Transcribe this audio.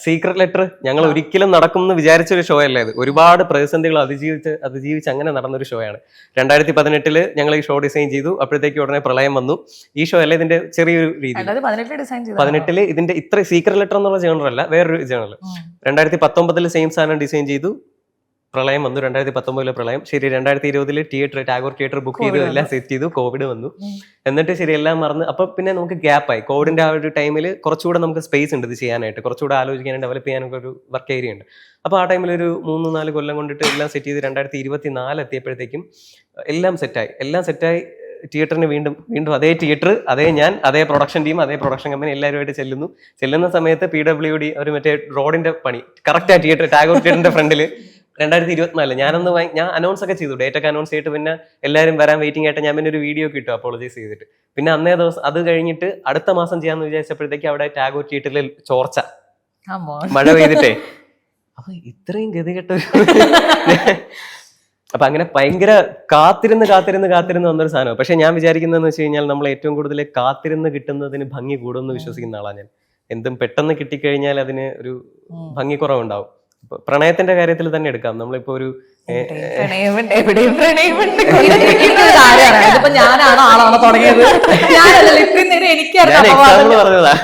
Secret letter ഞങ്ങൾ ഒരിക്കലും നടക്കും എന്ന് വിചാരിച്ച ഒരു ഷോ അല്ലേ ഇത്. ഒരുപാട് പ്രതിസന്ധികൾ അതിജീവിച്ച് അങ്ങനെ നടന്നൊരു ഷോ ആണ്. 2018 ഞങ്ങൾ ഈ ഷോ ഡിസൈൻ ചെയ്തു. അപ്പോഴത്തേക്ക് ഉടനെ പ്രളയം വന്നു. ഈ ഷോ അല്ല ഇതിന്റെ ചെറിയൊരു രീതി. 18 ഇതിന്റെ ഇത്ര സീക്രട്ട് ലെറ്റർ എന്നുള്ള ജേണർ അല്ല, വേറൊരു ജേണൽ. 2019 സെയിം സാധനം ഡിസൈൻ ചെയ്തു. പ്രളയം വന്നു. 2019 പ്രളയം. ശരി, 2020 തിയേറ്റർ ടാഗോർ തിയേറ്റർ ബുക്ക് ചെയ്തു, എല്ലാം സെറ്റ് ചെയ്തു. കോവിഡ് വന്നു. എന്നിട്ട് ശരി എല്ലാം മറന്ന് അപ്പൊ പിന്നെ നമുക്ക് ഗ്യാപ്പായി. കോവിഡിന്റെ ആ ഒരു ടൈമിൽ കുറച്ചുകൂടെ നമുക്ക് സ്പേസ് ഉണ്ട് ഇത് ചെയ്യാനായിട്ട്, കുറച്ചുകൂടെ ആലോചിക്കാനും ഡെവലപ്പ് ചെയ്യാനൊക്കെ ഒരു വർക്ക് ഏരിയ ഉണ്ട്. അപ്പൊ ആ ടൈമിൽ ഒരു 3-4 കൊല്ലം കൊണ്ടിട്ട് എല്ലാം സെറ്റ് ചെയ്ത് 2024 എത്തിയപ്പോഴത്തേക്കും എല്ലാം സെറ്റായി. തിയേറ്ററിന് വീണ്ടും അതേ തിയേറ്റർ, അതേ ഞാൻ, അതേ പ്രൊഡക്ഷൻ ടീം, അതേ പ്രൊഡക്ഷൻ കമ്പനി എല്ലാവരുമായിട്ട് ചെല്ലുന്ന സമയത്ത് PWD ഒരു മറ്റേ റോഡിന്റെ പണി കറക്റ്റ് ആ തിയേറ്റർ ടാഗോർ തിയേറ്ററിന്റെ ഫ്രണ്ടില് 2024 ഞാൻ അനൗൺസ് ഒക്കെ ചെയ്തു, ഡേറ്റ് ഒക്കെ അനൗൺസ് ചെയ്തിട്ട് പിന്നെ എല്ലാവരും വരാൻ വെയിറ്റിംഗ് ആയിട്ട് ഞാൻ പിന്നെ ഒരു വീഡിയോ ഒക്കെ ഇട്ടു അപ്പോളജൈസ് ചെയ്തിട്ട്. പിന്നെ അന്നേ ദിവസം അത് കഴിഞ്ഞിട്ട് അടുത്ത മാസം ചെയ്യാന്ന് വിചാരിച്ചപ്പോഴത്തേക്ക് അവിടെ ടാഗോർ തിയേറ്ററിൽ ചോർച്ച, മഴ പെയ്തിട്ടേ. അപ്പൊ ഇത്രയും ഗതികെട്ട അപ്പൊ അങ്ങനെ ഭയങ്കര കാത്തിരുന്ന് വന്നൊരു സാധനം. പക്ഷെ ഞാൻ വിചാരിക്കുന്നതെന്ന് വെച്ച് കഴിഞ്ഞാൽ നമ്മൾ ഏറ്റവും കൂടുതൽ കാത്തിരുന്ന് കിട്ടുന്നതിന് ഭംഗി കൂടുമെന്ന് വിശ്വസിക്കുന്ന ആളാണ് ഞാൻ. എന്തും പെട്ടെന്ന് കിട്ടിക്കഴിഞ്ഞാൽ അതിന് ഒരു ഭംഗി കുറവുണ്ടാവും. പ്രണയത്തിന്റെ കാര്യത്തിൽ തന്നെ എടുക്കാം. നമ്മളിപ്പോ ഒരു ഞാനാണോ ആളാണോ തുടങ്ങിയത്? ഞാൻ എക്സാമ്പിൾ പറഞ്ഞതാ.